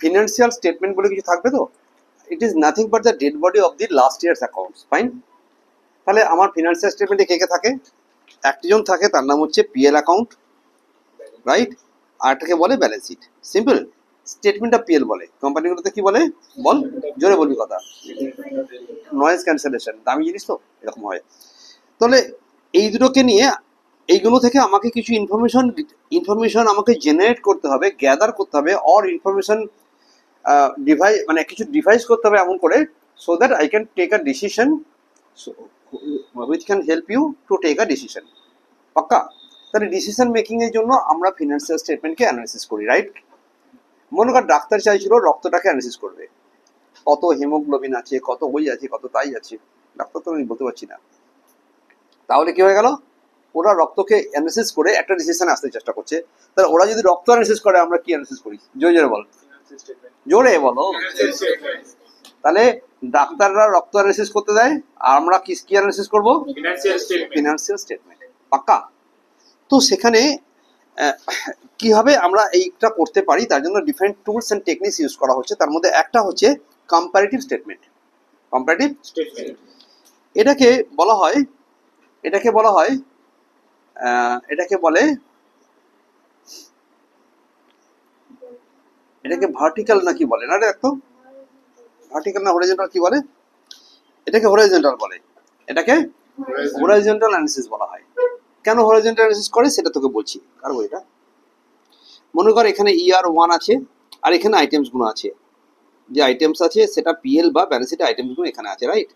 Financial statement বলে কিছু থাকবে তো, it is nothing but the dead body of the last years accounts, fine. তাহলে আমার ফিনান্সিয়াল স্টেটমেন্টে কে কে থাকে? একজন থাকে, তার নাম হচ্ছে পিএল অ্যাকাউন্ট, রাইট? আর এটাকে বলে ব্যালেন্স শিট, সিম্পল। স্টেটমেন্টটা পিএল বলে, কোম্পানিগুলোতে কি বলে বল, জোরে বলবি কথা, নয়েজ ক্যান্সেলেশন, দামি জিনিস তো, এরকম হয়। তাহলে এই দুটোকে নিয়ে, এইগুলো থেকে আমাকে কিছু ইনফরমেশন আমাকে জেনারেট করতে হবে, গ্যাদার করতে হবে, অর ইনফরমেশন মানে কিছু ডিভাইস করতে হবে এমন করে, so that I can take a decision which can help you to take a decision. পাক্কা? তাহলে ডিসিশন মেকিং এর জন্য আমরা ফিনান্সিয়াল স্টেটমেন্টকে অ্যানালিসিস করি, রাইট? মনে কর ডাক্তার চাইছিল রক্তটাকে অ্যানালিসিস করবে, কত হিমোগ্লোবিন আছে, কত ওই আছে, কত তাই আছে, ডাক্তার তো আমি বলতে পারছি না। তাহলে কি হয়ে গেল, ওরা রক্তকে অ্যানালিসিস করে একটা ডিসিশনে আসতে চেষ্টা করছে। তাহলে ওরা যদি রক্ত অ্যানালিসিস করে, আমরা কি অ্যানালিসিস করি? জোরে জোরে বল, জোরে বলো। তাহলে ডাক্তাররা রক্ত অ্যানালিসিস করতে দেয়, আর আমরা কি অ্যানালিসিস করবো? Financial statement. পাক্কা? তো সেখানে কিভাবে আমরা এইটা করতে পারি, তার জন্য different tools and techniques use করা হচ্ছে। তার মধ্যে একটা হচ্ছে কম্পারেটিভ স্টেটমেন্ট। কম্পারেটিভ স্টেটমেন্ট এটাকে বলা হয়, এটাকে ভার্টিক্যাল না কি বলে না রে, একদম ভার্টিক্যাল না হরিজন্টাল কি বলে? এটাকে হরিজন্টাল বলে, এটাকে হরিজন্টাল অ্যানালিসিস বলা হয়। কেন হরিজন্টাল অ্যানালিসিস করে সেটা তোকে বলছি। কার বই এটা? মনে কর এখানে ER1 আছে, আর এখানে আইটেমস গুলো আছে, যে আইটেমস আছে সেটা পিএল বা ব্যালেন্স শিটে আইটেমস গুলো এখানে আছে, রাইট?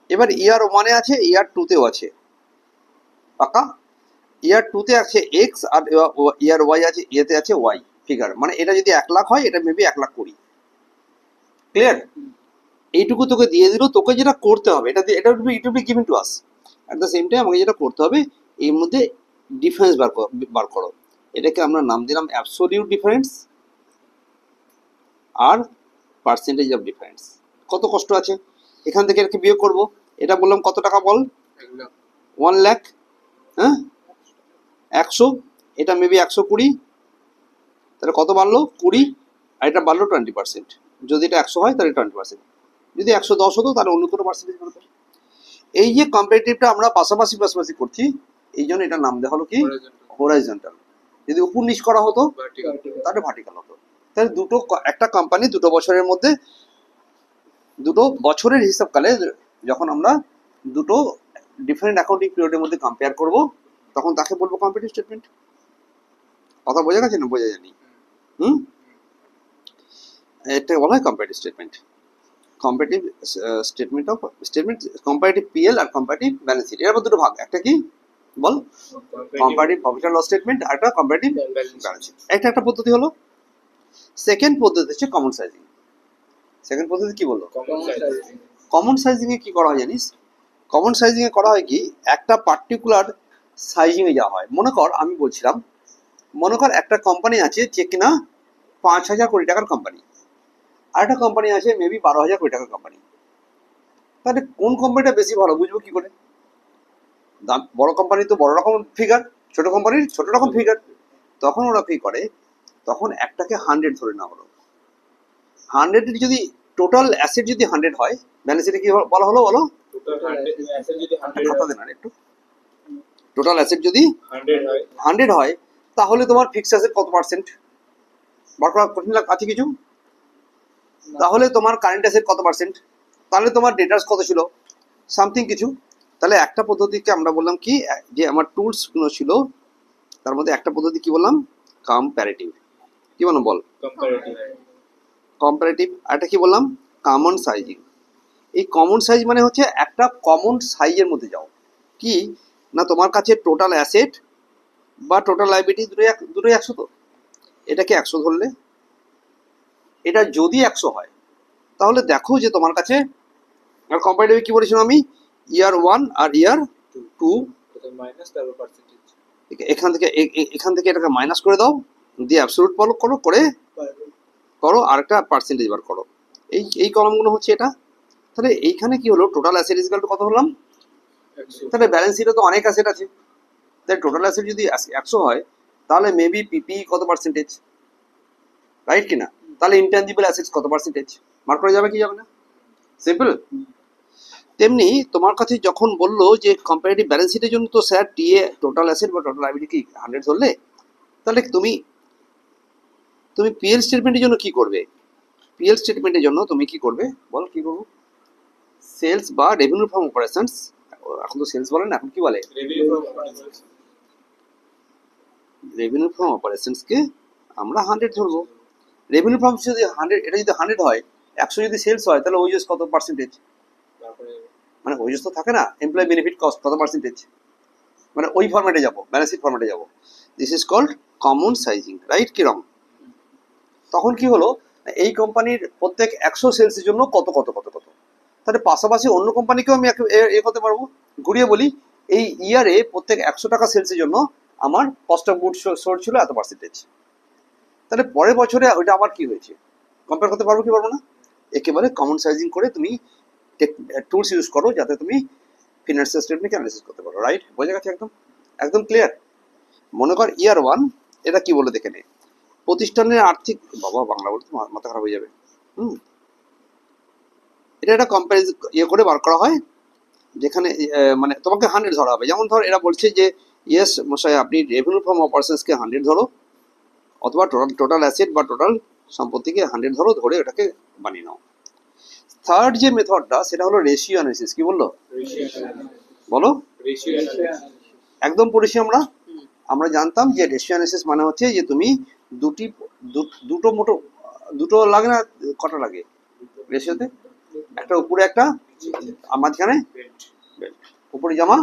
এবার ER1 এ আছে, ER2 তেও আছে, পাকা? ER2 তে আছে এক্স, আর ERY আছে, এতে আছে ওয়াই ফিগার। মানে এটা যদি 1 লাখ হয়, এটা মেবি 1,20,000। ক্লিয়ার? এইটুকু তোকে দিয়ে দিল, তোকে যেটা করতে হবে, এটা it will be given to us. At the same time আমাকে যেটা করতে হবে, এর মধ্যে ডিফারেন্স বার করো। এটাকে আমরা নাম দিলাম অ্যাবসোলিউট ডিফারেন্স আর পার্সেন্টেজ অফ ডিফারেন্স। কত কষ্ট আছে, এখান থেকে এটাকে বিয়োগ করবো। এটা বললাম কত টাকা বল? 1 লাখ। হ্যাঁ, 100, এটা মেবি 120। তাহলে কত বাড়লো? 20, আর এটা বাড়লো 20%। যদি এটা 100 হয় তাহলে 20%, যদি 110 হতো তাহলে অন্য কোনো পার্সেন্টেজ বাড়তো। এই যে কম্পারেটিভটা আমরা পাশাপাশি করছি, এই জন্য এটা নাম দেওয়া হলো কি হরাইজন্টাল। যদি উপর নিচ করা হতো তাহলে ভার্টিক্যাল হতো। তাহলে একটা কোম্পানি 2 বছরের মধ্যে, 2 বছরের হিসাবকালে যখন আমরা 2 ডিফারেন্ট অ্যাকাউন্টিং পিরিয়ডের মধ্যে কম্পেয়ার করব, তখন তাকে বলবো কম্পারেটিভ স্টেটমেন্ট। কথা বোঝা গেছে না? বোঝা যায়নি? এটা বলা হয় comparative statement. Comparative comparative PL আর কম্পারেটিভ ব্যালেন্স শিট, এর মধ্যে 2 ভাগ। একটা কি বল? Comparative profit and loss statement, আর একটা কম্পারেটিভ ব্যালেন্স শিট। একটা পদ্ধতি হলো। সেকেন্ড পদ্ধতি হচ্ছে কমন সাইজিং। সেকেন্ড পদ্ধতি কি বললো? কমন সাইজিং এ কি করা হয় জানিস? কমন সাইজিং এ করা হয় কি, একটা পার্টিকুলার সাইজিং এ যাওয়া হয়। মনে কর আমি বলছিলাম, মনে কর একটা কোম্পানি আছে যে কিনা 5,000 কোটি টাকার কোম্পানি, আর একটা কোম্পানি আছে মেবি 12,000 কোটি টাকার কোম্পানি। তাহলে কোন কোম্পানিটা বেশি ভালো বুঝবো কি করে? বড় কোম্পানি তো বড় রকম ফিগার, ছোট কোম্পানির ছোট রকম ফিগার। তখন ওরা কি করে, তখন একটাকে 100 ধরে নেওয়া হলো। 100 যদি টোটাল অ্যাসেট যদি 100 হয়, ব্যালেন্স শিটে কি বলা হলো বলো? একটু টোটাল অ্যাসেট যদি 100 হয়, তাহলে তোমার ফিক্সড অ্যাসেট কত পার্সেন্ট বার করা কঠিন আছে কিছু? তাহলে তোমার কারেন্ট অ্যাসেট কত পার্সেন্ট, তাহলে তোমার ডেটার্স কত ছিল, সামথিং কিছু। তাহলে একটা পদ্ধতিকে আমরা বললাম কি, যে আমার টুলস গুলো ছিল তার মধ্যে একটা পদ্ধতি কি বললাম? কম্পারেটিভ। কি বললাম বল? কম্পারেটিভ। আর এটা কি বললাম? Common sizing. এই কমন সাইজ মানে হচ্ছে একটা কমন সাইজের মধ্যে যাও। কি না, তোমার কাছে টোটাল অ্যাসেট বা টোটাল লাইবিলিটি দুটোই 100, তো এটাকে 100 ধরলে, এটা যদি 100 হয় তাহলে দেখো যে তোমার কাছে, আর কম্পারেটিভ কি বলেছিলাম আমি, ER1 আর ER2, এখান থেকে এটাকে মাইনাস করে দাও, দিয়ে অ্যাবসলিউট করো আর একটা পার্সেন্টেজ বার করো। এই কলামগুলো হচ্ছে এটা। তাহলে এইখানে কি হলো, total asset is equal two কত হলাম? তাহলে ব্যালেন্স শিটে তো অনেক অ্যাসেট আছে, তাহলে টোটাল অ্যাসেট যদি 100 হয়, তাহলে মেবি পিপি কত পার্সেন্টেজ, রাইট কিনা? তাহলে ইনট্যাঞ্জিবল অ্যাসেটস কত পার্সেন্টেজ মার্ক করা যাবে কি যাবে না? সিম্পল। তেমনি তোমার কাছে যখন বললো যে কম্পারেটিভ ব্যালেন্স শিটের জন্য তো স্যার টিএ টোটাল অ্যাসেট বা টোটাল লায়াবিলিটি কি 100 ধরলে, তাহলে তুমি পিএল স্টেটমেন্টের জন্য কি করবে? পিএল স্টেটমেন্টের জন্য তুমি কি করবে বল, কি করবো? সেলস বা রেভিনিউ ফ্রম অপারেশনস, এখন তো সেলস বলে না, এখন কি বলে? রেভিনিউ ফ্রম অপারেশনস কে আমরা 100 ধরবো। রেভিনিউ ফ্রম যদি 100, এটা যদি 100 হয়, 100 যদি সেলস হয়, তাহলে ওয়েজেস কত পার্সেন্টেজ? মানে ওয়েজেস তো থাকে না, এমপ্লয় বেনিফিট কস্ট কত পার্সেন্টেজ, মানে ওই ফরম্যাটে যাবো, ব্যালেন্স শিট ফরম্যাটে যাবো। This is called common sizing, right কি রং? তখন কি হলো, এই কোম্পানির প্রত্যেক 100 সেলসের জন্য কত কত কত কত, তাহলে পাশাপাশি অন্য কোম্পানিকেও আমি এ করতে পারবো। ঘুরিয়ে বলি, এই ইয়ারে প্রত্যেক 100 টাকা সেলসের জন্য আমার কস্ট অফ গুড সোল্ড ছিল এত পার্সেন্টেজ, তাহলে পরের বছরে ওইটা আবার কি হয়েছে কম্পেয়ার করতে পারবো কি পারবো না? একেবারে কমন সাইজিং করে তুমি টুলস ইউজ করো যাতে তুমি ফিনান্সিয়াল স্টেটমেন্টকে অ্যানালাইসিস করতে পারো, রাইট? বোঝা গেছে? একদম একদম ক্লিয়ার। মনে কর ইয়ার 1, এটা কি বলে দেখে নে, প্রতিষ্ঠানের আর্থিক, বাবা বাংলা বলতে মাথা খারাপ হয়ে যাবে। এটা একটা কম্পারিজন ইয়ে করে বার করা হয়, যেখানে মানে তোমাকে 100 ধরা হবে। যেমন ধর এরা বলছে যে ইয়েস মশাই, আপনি রেভিনিউ ফ্রম অপারেশনসকে 100 ধরো, অথবা টোটাল অ্যাসেট বা টোটাল সম্পত্তিকে 100 ধরো, ধরে ওটাকে বানিয়ে নাও। থার্ড যে মেথডটা, সেটা হলো রেশিও অ্যানালিসিস। কি বললো? বলো। একদম পড়েছি আমরা জানতাম যে রেশিও অ্যানালিসিস মানে হচ্ছে যে তুমি দুটো লাগে না, কটা লাগে রেশিওতে? একটা উপরে, একটা মাঝখানে বেল্ট, উপরে জামা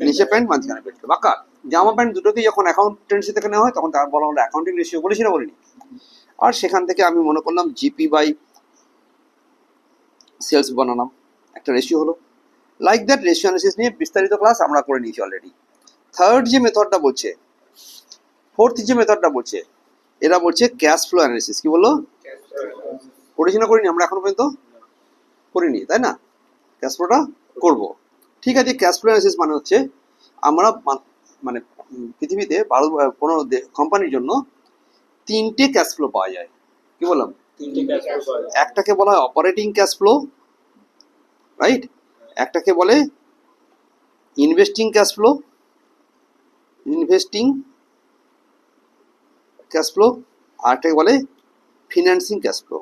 নিচে প্যান্ট মাঝখানে বেল্ট। বাক্কা জামা প্যান্ট দুটোকে যখন অ্যাকাউন্টেন্সি থেকে নেওয়া হয় তখন তার বলা হলো অ্যাকাউন্টিং রেশিও, বলেছি না বলিনি? আর সেখান থেকে আমি মনে করলাম জিপি বাই সেলস বানালাম, একটা রেশিও হলো। লাইক দ্যাট রেশিও অ্যানালিসিস নিয়ে বিস্তারিত ক্লাস আমরা করে নিয়েছি অলরেডি। থার্ড যে মেথডটা বলছে, ফোর্থ যে মেথডটা বলছে, এরা বলছে ক্যাশ ফ্লো অ্যানালিসিস। কি বললো? করেছি না করিনি আমরা এখনো পর্যন্ত? করিনি, তাই না? ক্যাশ ফ্লোটা করবো, ঠিক আছে। ক্যাশ ফ্লো অ্যানালিসিস মানে হচ্ছে আমরা মানে পৃথিবীতে কোনো কোম্পানির জন্য 3টে ক্যাশ ফ্লো পাওয়া যায়। কি বললাম? একটাকে বলা হয় অপারেটিং ক্যাশ ফ্লো, রাইট? একটাকে বলে ইনভেস্টিং ক্যাশ ফ্লো, আর একটাকে বলে financing cash flow,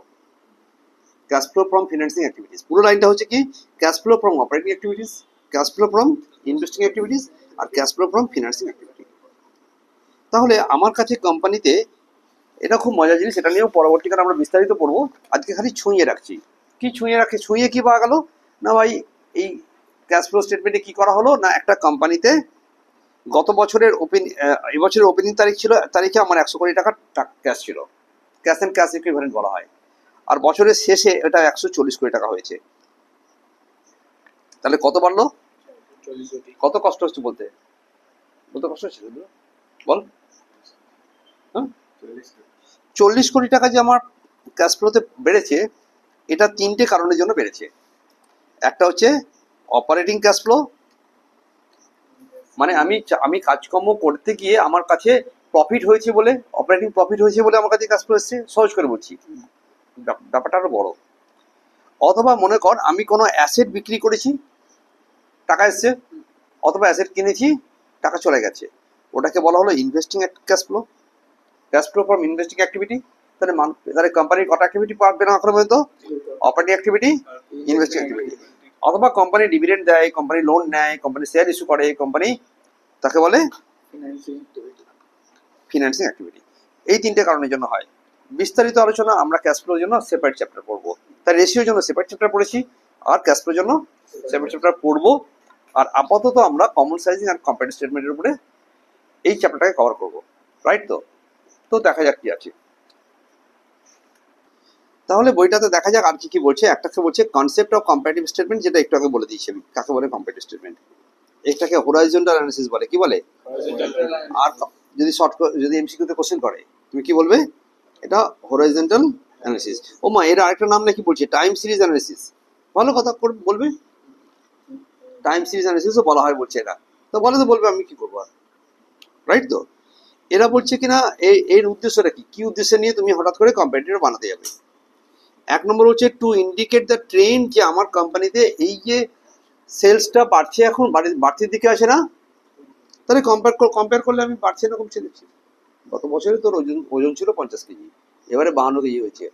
cash flow from financing activities. পুরো লাইনটা হচ্ছে কি, cash flow from operating activities, cash flow from investing activities, আর cash flow from financing activity. তাহলে আমার কাছে কোম্পানিতে এটা খুব মজার জিনিস, এটা নিয়েও পরবর্তীকালে আমরা বিস্তারিত পড়বো। আজকে খালি ছুঁয়ে রাখছি। কি ছুঁয়ে রাখছি? ছুঁয়ে কি পাওয়া গেল না ভাই, এই ক্যাশ ফ্লো স্টেটমেন্টে কি করা হলো না, একটা কোম্পানিতে গত বছরের এবছরের ওপেনিং তারিখে আমার 100 কোটি টাকা ক্যাশ ছিল, ক্যাশ অ্যান্ড ক্যাশ ইকুইভ্যালেন্ট বলা হয়। আর বছরের শেষে এটা 140 কোটি টাকা হয়েছে। তাহলে কত বাড়লো? কত কষ্ট হচ্ছে বলতে কষ্ট হচ্ছে বল? 40 কোটি টাকা যে আমার ক্যাশ ফ্লোতে বেড়েছে, এটা 3টে কারণের জন্য বেড়েছে। একটা হচ্ছে অপারেটিং ক্যাশ ফ্লো, মানে আমি কাজকর্ম করতে গিয়ে আমার কাছে প্রফিট হয়েছে বলে, অপারেটিং প্রফিট হয়েছে বলে আমার কাছে ক্যাশ ফ্লো এসছে, সহজ করে বলছি, ব্যাপারটা আরো বড়। অথবা মনে কর আমি কোনো অ্যাসেট বিক্রি করেছি, টাকা এসছে, অথবা অ্যাসেট কিনেছি, টাকা চলে গেছে, ওটাকে বলা হলো investing cash flow, cash flow from investing activity. তাহলে কোম্পানির কটা অ্যাক্টিভিটি পাবে না এখন পর্যন্ত? Operating activity, investing activity. অথবা কোম্পানি ডিভিডেন্ড দেয়, কোম্পানি লোন নেয়, কোম্পানি শেয়ার ইস্যু করে, কোম্পানি, তাকে বলে ফিনান্সিং অ্যাক্টিভিটি। এই 3টে কারণের জন্য হয়। বিস্তারিত আলোচনা আমরা ক্যাশ ফ্লোর জন্য সেপারেট চ্যাপ্টার পড়বো। তাই রেশিওর জন্য সেপারেট চ্যাপ্টার পড়েছি, আর ক্যাশ ফ্লোর জন্য সেপারেট চ্যাপ্টার পড়বো। আর আপাতত আমরা কমন সাইজিং আর কম্পারেটিভ স্টেটমেন্টের উপরে এই চ্যাপ্টারটাকে কভার করবো, রাইট? তো দেখা যাক কি আছে। তাহলে বইটাতে দেখা যাক আর কি বলছে। একটাকে বলছে কনসেপ্ট অফ কম্পারেটিভ স্টেটমেন্ট, যেটা একটু আগে বলে দিয়েছি আমি কাকে বলে কম্পারেটিভ স্টেটমেন্ট। একটাকে হরাইজন্টাল অ্যানালিসিস বলে। কি বলে? আর যদি এমসিকিউতে কোশ্চেন করে তুমি কি বলবে? এটা হরাইজন্টাল অ্যানালিসিস। ও মা, এর আরেকটা নাম নাকি বলছে টাইম সিরিজ অ্যানালিসিস। ভালো কথা বলবে, টাইম সিরিজ অ্যানালিসিসও বলা হয় বলছে এটা। তো বলবে, আমি কি করবো আর, রাইট? তো এরা বলছে কিনা এর উদ্দেশ্যটা কি উদ্দেশ্য নিয়ে তুমি হঠাৎ করে কম্পিটিটর বানাতে যাবে। এক নম্বর হচ্ছে টু ইন্ডিকেট দ্য ট্রেন্ড, যে আমার কোম্পানিতে এই যে সেলসটা বাড়ছে, এখন বাড়তির দিকে আসে না, তাহলে কম্পেয়ার করলে আমি বাড়ছে না কমছে দেখছি। গত বছরে তোর ওজন ছিল 50 কেজি, এবারে 52 কেজি হয়েছে।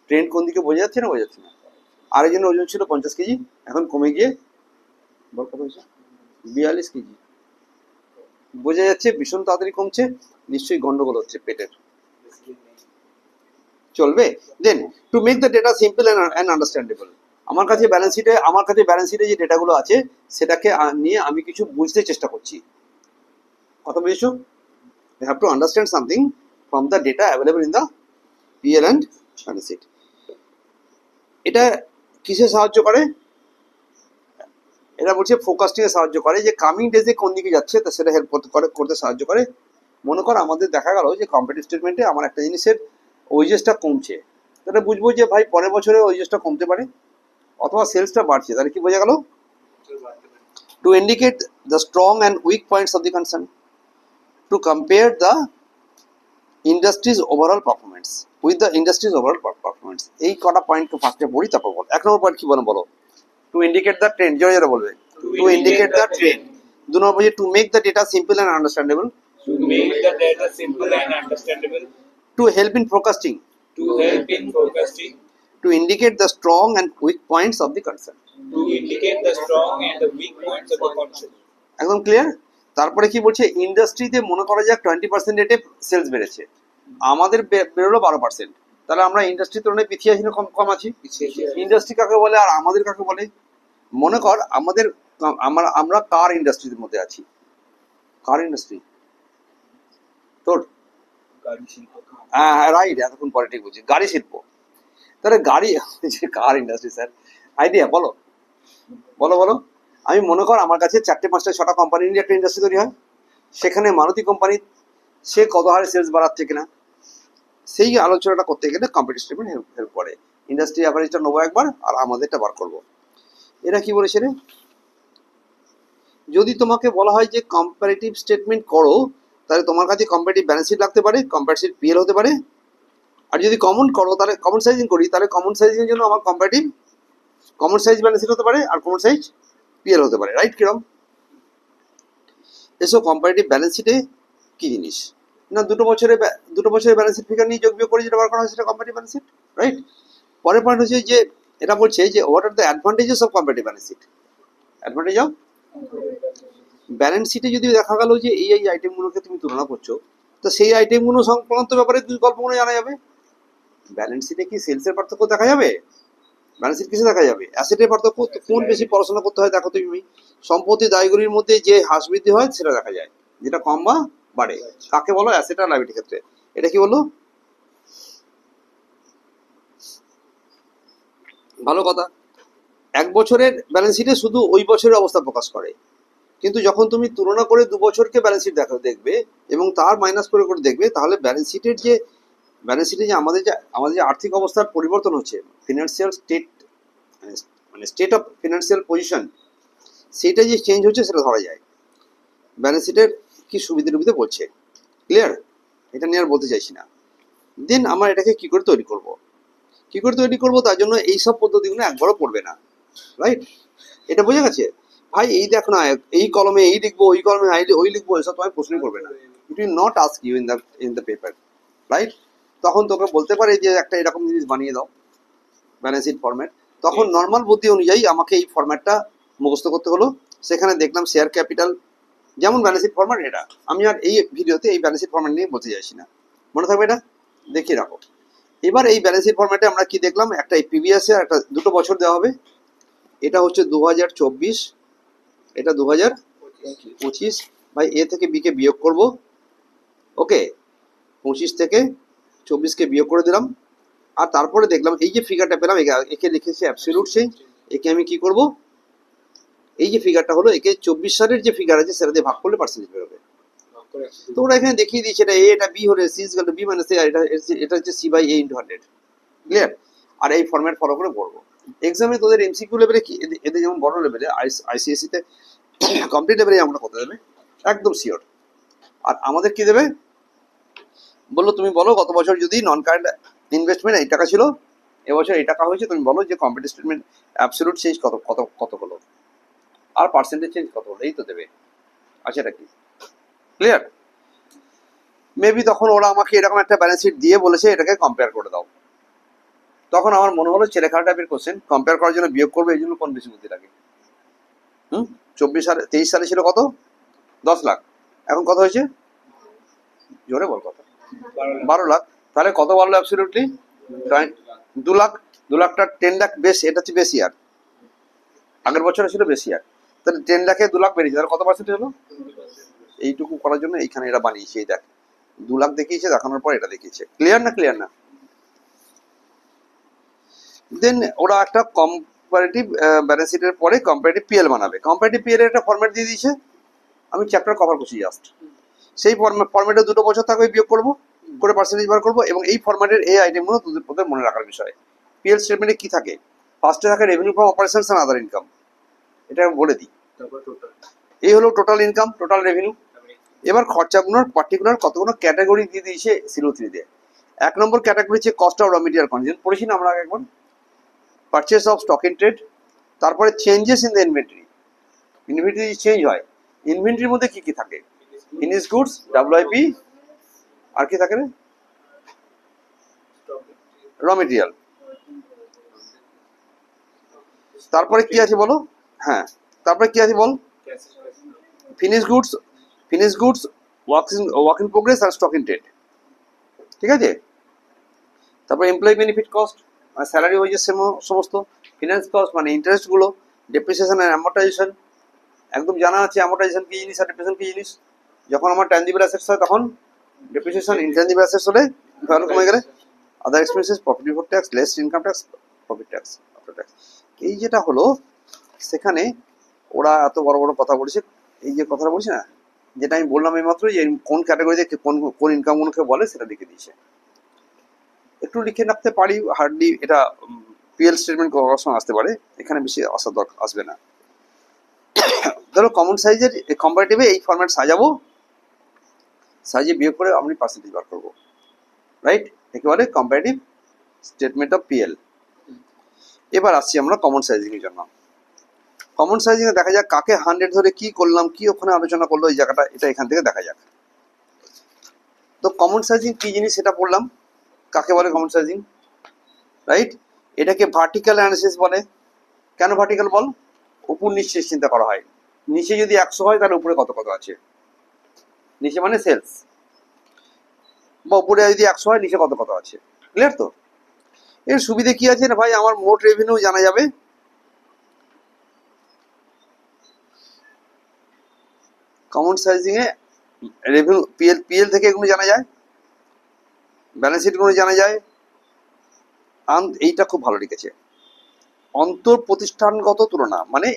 ট্রেন্ড কোন দিকে বোঝা যাচ্ছে না? বোঝা যাচ্ছে না। আরেকজনের ওজন ছিল 50 কেজি, এখন কমে গিয়ে কত হয়েছে? 42 কেজি। বোঝা যাচ্ছে ভীষণ তাড়াতাড়ি কমছে, নিশ্চয়ই গন্ডগোল হচ্ছে পেটের। চলবে। Then to make the data simple and understandable, আমার কাছে ব্যালেন্স শিটে যে ডেটাগুলো আছে সেটাকে নিয়ে আমি কিছু বুঝতে চেষ্টা করছি। কথা বুঝেছো? You have to understand something from the data available in the PL and balance sheet. এটা কিসে সাহায্য করে? এটা বলছে ফোকাস্টিং এ সাহায্য করে, যে কামিং ডেজে কোন দিকে যাচ্ছে তা সেটা হেল্প করতে সাহায্য করে। মনে কর আমাদের দেখা গেল যে কম্পিটিভ স্টেটমেন্টে আমার একটা জিনিসের ওয়েজেসটা কমছে, তাহলে বুঝবো যে ভাই পরের বছরে ওয়েজেসটা কমতে পারে, অথবা সেলসটা বাড়ছে, তাহলে কি বোঝা গেল? To indicate the strong and weak points of the concern, to compare the industries overall performance with the industries overall performance. এই কটা পয়েন্টকে ফার্স্টে পড়ি, তারপর বল। এক নম্বর পয়েন্ট কি বলো? টু ইন্ডিকেট দ্য ট্রেন্ড, জোরে জোরে বলবে। Two indicate the trend. দু নম্বর বলছে two make the data simple and understandable, To make the data simple and understandable, to help in forecasting, to help in forecasting, to indicate the strong and weak points of the concern. to indicate the strong and the weak points of the concept. একদম clear? তারপরে কি বলছে, ইন্ডাস্ট্রিতে মনে করা যাক 20% রেটে sales বেড়েছে, আমাদের বেরোলো 12%, তাহলে আমরা ইন্ডাস্ট্রির তুলনায় পিছিয়ে আছি না কম আছি? ইন্ডাস্ট্রি কাকে বলে আর আমাদের কাকে বলে? মনে কর আমরা কার ইন্ডাস্ট্রির মধ্যে আছি। কার ইন্ডাস্ট্রি তোর? হ্যাঁ রাইট, এতক্ষণ পরে ঠিক বুঝছি, গাড়ি শিল্প। তাহলে গাড়ি কার ইন্ডাস্ট্রি স্যার, আইডিয়া বলো। আমি মনে কর আমার কাছে 4টে 5টা 6টা কোম্পানি নিয়ে একটা ইন্ডাস্ট্রি তৈরি হয়, সেখানে মারুতি কোম্পানি সে কত হারে সেলস বাড়াচ্ছে কিনা, সেই আলোচনাটা করতে গেলে কম্পিটিভ স্টেটমেন্ট হেল্প করে। ইন্ডাস্ট্রি অ্যাভারেজটা নেবো একবার আর আমাদেরটা বার করবো। এরা কি বলেছে রে, যদি তোমাকে বলা হয় যে কম্পারেটিভ স্টেটমেন্ট করো, তাহলে তোমার কাছে কম্পারেটিভ ব্যালেন্স শিট লাগতে পারে, কম্পারেটিভ পিএল হতে পারে, আর যদি কমন করো তাহলে কমন সাইজিং করি, তাহলে কমন সাইজিং এর জন্য আমার comparative common size balance sheet হতে পারে আর কমন সাইজ পিএল হতে পারে। রাইট? কিরম? এসব কম্পারেটিভ ব্যালেন্স শিটে কি জিনিস না, দুটো বছরের ব্যালেন্স শিট ফিগার নিয়ে যোগ বিয়োগ করে যেটা বার করা হয় সেটা কম্পারেটিভ ব্যালেন্স শিট। রাইট? পরের পয়েন্ট হচ্ছে যে এটা বলছে যে what are the advantages of comparative balance sheet. Advantage of balance শিটে যদি দেখা গেল যে এই আইটেমগুলোকে তুমি তুলনা করছো, তো সেই আইটেমগুলো সংক্রান্ত ব্যাপারে গল্পগুলো জানা যাবে। ব্যালেন্স শিটে কি সেলসের পার্থক্য দেখা যাবে? ব্যালেন্স শিট কিসে দেখা যাবে? অ্যাসেটের পার্থক্য। কোন বেশি পড়াশোনা করতে হয় দেখো তুমি, সম্পত্তি দায়গুলির মধ্যে যে হ্রাস বৃদ্ধি হয় সেটা দেখা যায়, যেটা কম বা বাড়ে, কাকে বলো? অ্যাসেট আর লায়াবিলিটির ক্ষেত্রে। এটা কি বললো? ভালো কথা। এক বছরের ব্যালেন্স শিটে শুধু ওই বছরের অবস্থা প্রকাশ করে, কিন্তু যখন তুমি তুলনা করে 2 বছরকে ব্যালেন্স শিট দেখবে এবং তার মাইনাস করে দেখবে, তাহলে ব্যালেন্স শিটে যে আমাদের যে আর্থিক অবস্থার পরিবর্তন হচ্ছে, ফিনান্সিয়াল স্টেট মানে স্টেট অফ ফিনান্সিয়াল পজিশন, সেটা যে চেঞ্জ হচ্ছে সেটা ধরা যায়। ব্যালেন্স শিটের কি সুবিধে বলছে। ক্লিয়ার? এটা নিয়ে আর বলতে চাইছি না। দেন আমরা এটাকে কি করে তৈরি করব তার জন্য এইসব পদ্ধতিগুলো একবারও পড়বে না। রাইট? এটা বোঝা গেছে? ভাই এই দেখ না, এই কলমে এই লিখবো, ওই কলমে ওই লিখবো, এসব তোমায় প্রশ্নই করবে না। It will not ask you in the paper. Right? তখন তোকে বলতে পারে যে একটা এরকম জিনিস বানিয়ে দাও, ব্যালেন্স শিট ফরম্যাট। তখন নর্মাল বুদ্ধি অনুযায়ী আমাকে এই ফরম্যাটটা মুখস্থ করতে হলো। সেখানে দেখলাম শেয়ার ক্যাপিটাল যেমন ব্যালেন্স শিট ফরম্যাট, এটা আমি আর এই ভিডিওতে এই ব্যালেন্স শিট ফরম্যাট নিয়ে বলতে চাইছি না, মনে থাকবে এটা দেখিয়ে রাখো। এবার এই ব্যালেন্স শিট ফরম্যাটে আমরা কি দেখলাম, একটা প্রিভিয়াস ইয়ার, একটা 2টো বছর দেওয়া হবে। এটা হচ্ছে 2024, এটা 2025। ভাই এ থেকে বি কে বিয়োগ করব। ওকে, 25 থেকে 24কে বিয়োগ করে দিলাম। আর তারপরে দেখলাম এই যে ফিগারটা পেলাম, একে লিখেছি অ্যাবসলিউট চেঞ্জ। একে আমি কি করব, এই যে ফিগারটা হলো, একে 24 সালের যে ফিগার আছে সেটা দিয়ে ভাগ করলে পার্সেন্টেজ বেরোবে। তো ওরা এখানে দেখিয়ে দিয়েছে এটা এ, এটা বি হলে C is equal to B minus A, আর এটা হচ্ছে C by A into 100। Clear? আর এই ফরম্যাট ফলো করে পড়বো। এক্সামে তোদের এমসিকিউ লেভেলে কি, এদের যেমন বড় লেভেলে আইসিএসসি তে কমপ্লিট লেভেলে আমরা করতে দেবে একদম শিওর। আর আমাদের কি দেবে, বললো তুমি বলো গত বছর যদি নন কারেন্ট ইনভেস্টমেন্ট এই টাকা ছিল, এবছর এই টাকা হয়েছে, তুমি বলো যে কম্পিউটার স্টেটমেন্ট অ্যাবসলিউট চেঞ্জ কত কত কত হলো আর পার্সেন্টেজ চেঞ্জ কত হলো, এই তো দেবে। আচ্ছা, এটা কি ক্লিয়ার? মেবি তখন ওরা আমাকে এরকম একটা ব্যালেন্স শিট দিয়ে বলেছে এটাকে কম্পেয়ার করে দাও। তখন আমার মনে হলো ছেলেখেলা টাইপের কোশ্চেন, কম্পেয়ার করার জন্য বিয়োগ করবো, এই জন্য কোন বেশি বুদ্ধি লাগে। 23 সালে ছিল কত? 10 লাখ। এখন কত হয়েছে? জোরে বল কত? 12 লাখ। তাহলে কত বাড়লো অ্যাবসলিউটলি? 2 লাখ। 2 লাখটা 10 লাখ বেশ, এটা হচ্ছে বেশি আর আগের বছরে ছিল বেশি আর। তাহলে 10 লাখে 2 লাখ বেরিয়েছে, তাহলে কত পার্সেন্ট হলো? এইটুকু করার জন্য এইখানে এরা বানিয়েছে, এই দেখ 2 লাখ দেখিয়েছে, দেখানোর পর এটা দেখিয়েছে। ক্লিয়ার না? ক্লিয়ার না? দেন ওরা একটা কম্পারেটিভ ব্যালেন্স শিটের পরে কম্পারেটিভ পিএল বানাবে। কম্পারেটিভ পিএল এর একটা ফরম্যাট দিয়ে দিয়েছে, আমি চ্যাপ্টার কভার করছি জাস্ট। সেই ফরম্যাটে 2 বছর থাকবে, বিয়োগ করবো করে পার্সেন্টেজ বার করবো, এবং এই ফরম্যাটের এই আইটেমগুলো তোদের মনে রাখার বিষয়। পিএল স্টেটমেন্টে কি থাকে? ফার্স্টে থাকে revenue from operations and other income, এটা আমি বলে দিই। এই হলো টোটাল ইনকাম, টোটাল রেভিনিউ। এবার খরচাগুলোর পার্টিকুলার কতগুলো ক্যাটাগরি দিয়ে দিয়েছে CO3 দিয়ে। 1 নম্বর ক্যাটাগরি হচ্ছে cost of raw material condition, পড়েছি না আমরা একবার, purchase of stock in trade. তারপরে changes in the inventory, inventory change হয়, ইনভেন্টরির মধ্যে কি কি থাকে? ফিনিশড গুডস, WIP, আর কি থাকে রে? র মেটেরিয়াল। তারপরে কি আছে বলো? হ্যাঁ, তারপরে কি আছে বল? Finished goods, work in progress আর স্টক ইন ট্রেড। ঠিক আছে? তারপর employee benefit cost, salary wages সমস্ত, ফিনান্স কস্ট মানে ইন্টারেস্ট গুলো, ডেপ্রিসিয়েশন এন্ড অ্যামর্টাইজেশন। একদম জানা আছে অ্যামর্টাইজেশন কি জিনিস আর ডেপ্রিসিয়েশন কি জিনিস। যখন আমার ট্যানজিবল অ্যাসেটস হয় তখন ডেপ্রিসিয়েশন, ইনট্যানজিবল অ্যাসেটস হলে ভ্যালু কমে গেলে আদার expenses, profit before tax, less income tax, profit tax, after tax. এই যেটা হলো সেখানে ওরা এত বড় বড় কথা বলেছে, এই যে কথাটা বলছি না, যেটা আমি বললাম এই মাত্র, যে কোন ক্যাটাগরিতে কোন কোন ইনকামগুলোকে বলে সেটা লিখে দিয়েছে। একটু লিখে রাখতে পারি, হার্ডলি এটা পিএল স্টেটমেন্ট করার সময় আসতে পারে, এখানে বেশি আসবে না। ধরো কমন সাইজের কম্পারেটিভে এই ফরম্যাট সাজাবো, সাজিয়ে বিয়োগ করে আমি পার্সেন্টেজ বার করবো, রাইট? একেবারে কম্পারেটিভ স্টেটমেন্ট অফ পিএল। এবার আসছি আমরা কমন সাইজিং এর জন্য। কমন সাইজিং এ দেখা যাক কাকে 100 ধরে কি করলাম, কি ওখানে আলোচনা করলো, এই জায়গাটা এটা এখান থেকে দেখা যাক। তো কমন সাইজিং কি জিনিস সেটা পড়লাম, কাকে বলে কমন সাইজিং, রাইট? এটাকে ভার্টিক্যাল অ্যানালিসিস বলে। কেন ভার্টিক্যাল বল? উপর নিচে চিন্তা করা হয়। নিচে যদি 100 হয় তাহলে উপরে কত কত আছে, নিচে মানে সেলস, বা উপরে যদি 100 হয় নিচে কত কত আছে। ক্লিয়ার তো? এর সুবিধে কি আছে না ভাই, আমার মোট রেভিনিউ জানা যাবে, কমন সাইজিং এ রেভিনিউ পিএল থেকে এগুলো জানা যায়, ব্যালেন্স শিট গুলো জানা যায়। এইটা খুব ভালো লিখেছে, অন্তর প্রতিষ্ঠানগত তুলনা মানে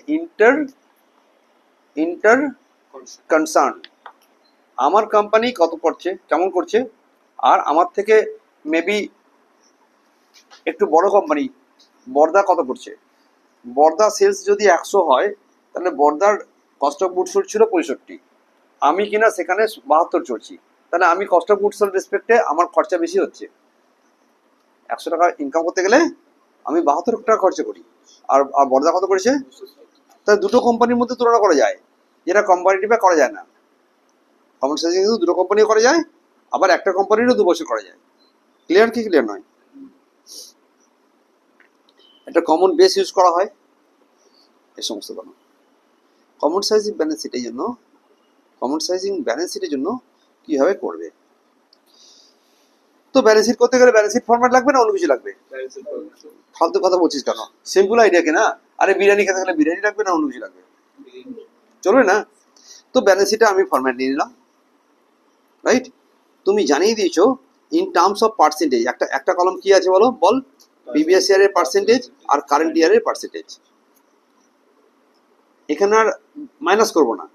ইন্টার কনসার্ন। আমার কোম্পানি কত করছে, কেমন করছে, আর আমার থেকে মেবি একটু বড় কোম্পানি বর্দা কত করছে। বর্দা সেলস যদি 100 হয় তাহলে বর্দার কস্ট অফ গুডস ছিল 65, আমি কিনা সেখানে 72 চলছি, তাহলে আমি কস্ট অফ গুডস রেসপেক্টে আমার খরচা বেশি হচ্ছে। 100 টাকা ইনকাম করতে গেলে আমি 72 টাকা খরচা করি, আর বর্দা কত করেছে। তাহলে দুটো কোম্পানির মধ্যে তুলনা করা যায়, যেটা কম্পারেটিভে করা যায় না। কমন সাইজিং কিন্তু দুটো কোম্পানিও করা যায়, আবার একটা কোম্পানিরও 2 বছর করা যায়। ক্লিয়ার কি ক্লিয়ার নয়? একটা কমন বেস ইউজ করা হয় এই সমস্ত কারণ। কমন সাইজিং ব্যালেন্স শিটের জন্য, কমন সাইজিং ব্যালেন্স শিটের জন্য কিভাবে করবে? তো ব্যালেন্স শিট করতে গেলে ব্যালেন্স শিট ফরম্যাট লাগবে না অন্য কিছু লাগবে? ফালতু কথা বলছিস কেন, সিম্পল আইডিয়া কেনা। আরে বিরিয়ানি খেতে গেলে বিরিয়ানি লাগবে না অন্য কিছু লাগবে? চলবে না? তো ব্যালেন্স শিটে আমি ফরম্যাট নিয়ে নিলাম, রাইট? তুমি জানিয়ে দিয়েছো ইন টার্মস অফ পার্সেন্টেজ, একটা কলম কি আছে বলো, বল? প্রিভিয়াস ইয়ারের পার্সেন্টেজ আর কারেন্ট ইয়ারের পার্সেন্টেজ। এখানে আর মাইনাস করবো না।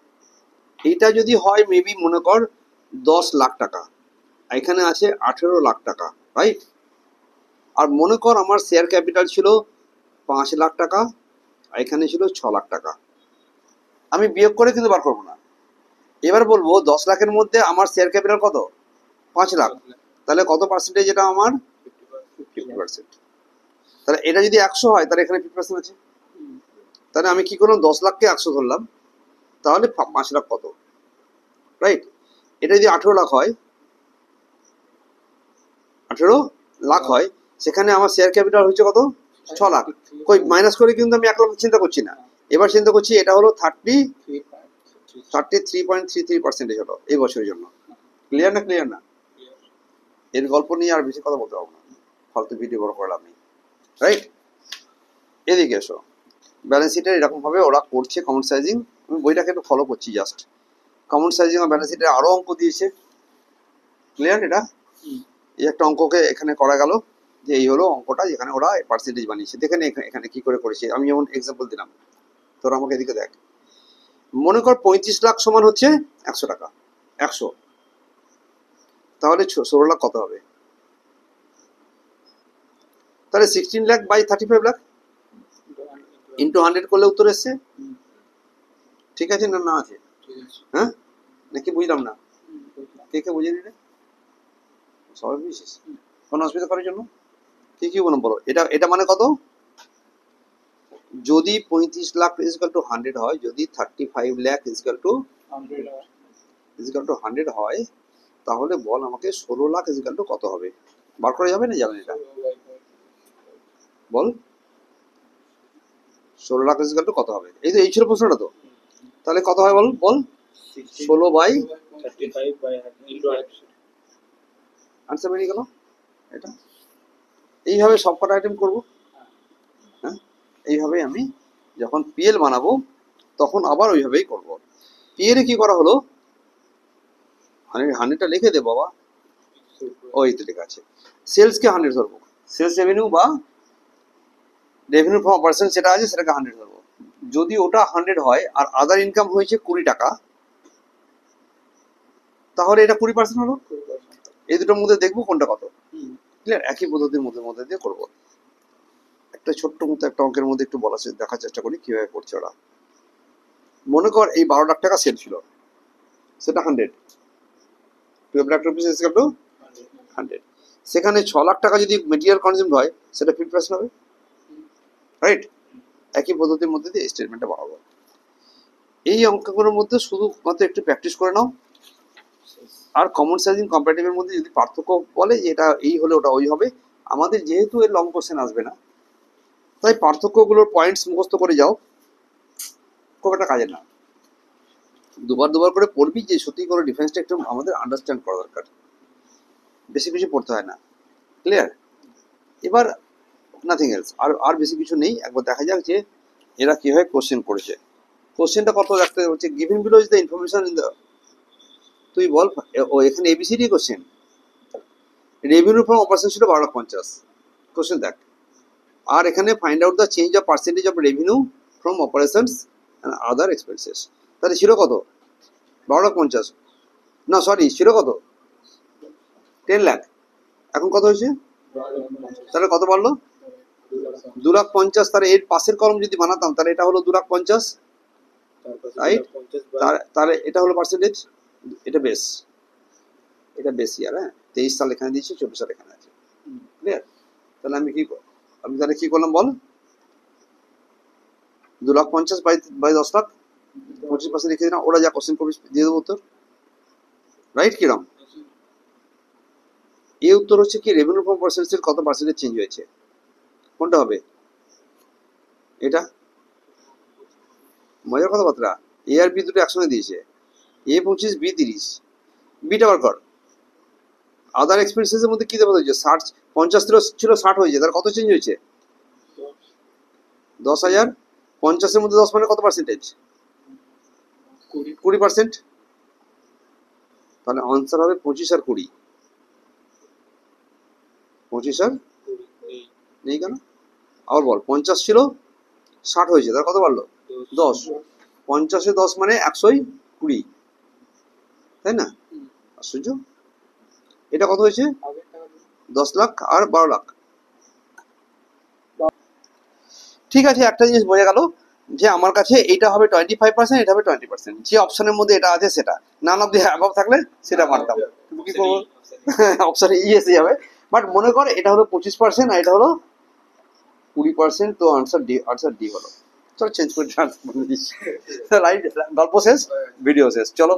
এইটা যদি হয় মেবি মনে কর 10 লাখ টাকা, এখানে আছে 18 লাখ টাকা, রাইট? আর মনে কর আমার শেয়ার ক্যাপিটাল ছিল 5 লাখ টাকা, এখানে ছিল 6 লাখ টাকা। আমি বিয়োগ করে কিন্তু বার করবো না। এবার বলবো 10 লাখের মধ্যে আমার শেয়ার ক্যাপিটাল কত? 5 লাখ। তাহলে কত পার্সেন্টেজ এটা আমার 50%। তাহলে এটা যদি 100 হয় তাহলে এখানে 50% আছে। তাহলে আমি কি করলাম, 10 লাখকে 100 ধরলাম, তাহলে 5 লাখ কত, রাইট? এটা যদি 18 লাখ হয়, 18 লাখ হয়, সেখানে আমার শেয়ার ক্যাপিটাল হচ্ছে কত, 6 লাখ। কই মাইনাস করে কিন্তু আমি 1 লাখ চিন্তা করছি না, এবার চিন্তা করছি এটা হলো 33.33% হলো এই বছরের জন্য। ক্লিয়ার না? ক্লিয়ার না? এর গল্প নিয়ে আর বেশি কথা বলতে পারবো না, ফালতু ভিডিও বড় করলাম নেই, রাইট? এদিকে এসো, ব্যালেন্স শিটে এরকম ভাবে ওরা করছে কমন সাইজিং। আমি বইটাকে একটু ফলো করছি জাস্ট। কমন সাইজিং আর ব্যালেন্স শিটে আরো অঙ্ক দিয়েছে। ক্লিয়ার? এটা এই একটা অঙ্ককে এখানে করা গেল যে এই হলো অঙ্কটা যেখানে ওরা পার্সেন্টেজ বানিয়েছে। দেখেন এখানে কি করে করেছে, আমি যেমন এক্সাম্পল দিলাম, তোরা আমাকে এদিকে দেখ। মনে কর 35 লাখ সমান হচ্ছে 100 টাকা, 100, তাহলে 16 লাখ কত হবে? তাহলে 16 লাখ বাই 35 লাখ ইন্টু 100 করলে উত্তর এসছে। ঠিক আছে না? না আছে? হ্যাঁ নাকি বুঝলাম না? কে কে বুঝে নিলে? সবাই বুঝেছিস? কোনো অসুবিধা করার জন্য কি কি বলুন, বলো। এটা মানে কত? যদি 35 লাখ ইজিক্যাল টু 100 হয়, যদি 35 লাখ ইজিক্যাল টু 100 হয়, তাহলে বল আমাকে 16 লাখ ইজিক্যাল টু কত হবে? বার করা যাবে না যাবে এটা? বল 16 লাখ ইজিক্যাল টু কত হবে? এই তো এই ছিল প্রশ্নটা তো। তাহলে কত হয় বল বল 16 বাই 35 by 100 আনসার বেরিয়ে গেল। এটা এইভাবে সব কটা আইটেম করবো। হ্যাঁ, এইভাবে আমি যখন পিএল বানাবো তখন আবার ওইভাবেই করব। পিএল এ কি করা হলো, 100টা লিখে দে বাবা, ওই তো লেখা আছে। সেলসকে 100 ধরবো, সেলস রেভিনিউ বা রেভিনিউ ফ্রম অপারেশন সেটা আছে, সেটাকে 100 ধরবো। যদি ওটা 100 হয় আর আদার ইনকাম হয়েছে 20 টাকা, তাহলে এটা 20% হলো। এই দুটোর মধ্যে দেখবো কোনটা কত। ক্লিয়ার? একই পদ্ধতির মধ্যে দিয়ে করবো। একটা ছোট্ট মতো একটা অঙ্কের মধ্যে একটু বলার দেখার চেষ্টা করি কিভাবে করছে ওরা। মনে কর এই 12 লাখ টাকা সেল ছিল, সেটা 100, 12 lakh rupees is equal two 100। সেখানে 6 লাখ টাকা যদি মেটেরিয়াল কনজিউম হয়, সেটা 50% হবে, রাইট? একই পদ্ধতির মধ্যে দিয়ে স্টেটমেন্টটা বানাবো। এই অঙ্কগুলোর মধ্যে শুধুমাত্র একটু প্র্যাকটিস করে নাও। আর কমন সাইজিং কম্পারেটিভের মধ্যে যদি পার্থক্য বলে যে এটা এই হলে ওটা ওই হবে, আমাদের যেহেতু এর লং কোশ্চেন আসবে না, তাই পার্থক্যগুলোর পয়েন্টস মুখস্থ করে যাও, খুব একটা কাজের না। দুবার করে পড়বি যে সত্যি করে ডিফারেন্সটা একটু আমাদের আন্ডারস্ট্যান্ড করা দরকার, বেশি কিছু পড়তে হয় না। ক্লিয়ার? এবার নাথিং এলস, আর বেশি কিছু নেই। একবার দেখা যাক যে এরা কিভাবে কোশ্চেন করেছে। কোশ্চেনটা কত রাখতে হচ্ছে, given below is the information in the, তুই বল ও এখানে ABCD question. Revenue from operation ছিল 12,50,000, কোশ্চেন দেখ। আর এখানে find out the change of percentage of revenue from operations and other expenses. তাহলে ছিল কত? 12,50,000, না সরি ছিল কত? 10 লাখ। এখন কত হয়েছে? তাহলে কত বাড়লো? 2,50,000। তাহলে এর পাশের কলম যদি বানাতাম তাহলে এটা হলো 2,50,000, রাইট? তাহলে এটা হলো পার্সেন্টেজ, এটা বেশ, এটা বেশি। আর হ্যাঁ 23 সাল এখানে দিয়েছি, 24 সাল এখানে আছে। ক্লিয়ার? তাহলে আমি তাহলে কি করলাম বল, 2,50,000 বাই 10 লাখ, 25% লিখে দিলাম। ওরা যা কোশ্চেন করবে দিয়ে দেবো উত্তর, রাইট? কিরম এই উত্তর হচ্ছে কি, রেভিনিউ ফ্রম পার্সেন্টেজ কত পার্সেন্টেজ চেঞ্জ হয়েছে, কোনটা হবে? এটা মজার কথাবার্তা। এ আর বি দুটো একসঙ্গে দিয়েছে, A 25, B 30, বিটা বার কর। আদার এক্সপেন্সেস এর মধ্যে কি দেওয়া হয়েছে? 60, 50 ছিল 60 হয়েছে, তার কত চেঞ্জ হয়েছে? 10,000। 50 এর মধ্যে 10 মানে কত পার্সেন্টেজ? 20%। তাহলে আনসার হবে 25 আর 20। 25 আর নেই কেন? আবার বল, 50 ছিল 60 হয়েছে, তার কত বাড়লো? 10। 50-এ 10 মানে 120, তাই না? আশ্চর্য। এটা কত হয়েছে? 10 লাখ আর 12 লাখ। ঠিক আছে, একটা জিনিস বোঝা গেল যে আমার কাছে এটা হবে 25%, এটা হবে 20%। যে অপশনের মধ্যে এটা আছে সেটা, নান অফ দি অ্যাবাভ থাকলে সেটা মারতাম। কিন্তু কি করবো, অপশন ই এসে যাবে। বাট মনে কর এটা হলো 25% আর এটা হলো 20%, তো আনসার ডি হলো। চলো চেঞ্জ করে আনসার বলে দিচ্ছি। রাইট, গল্প শেষ, ভিডিও শেষ, চলো।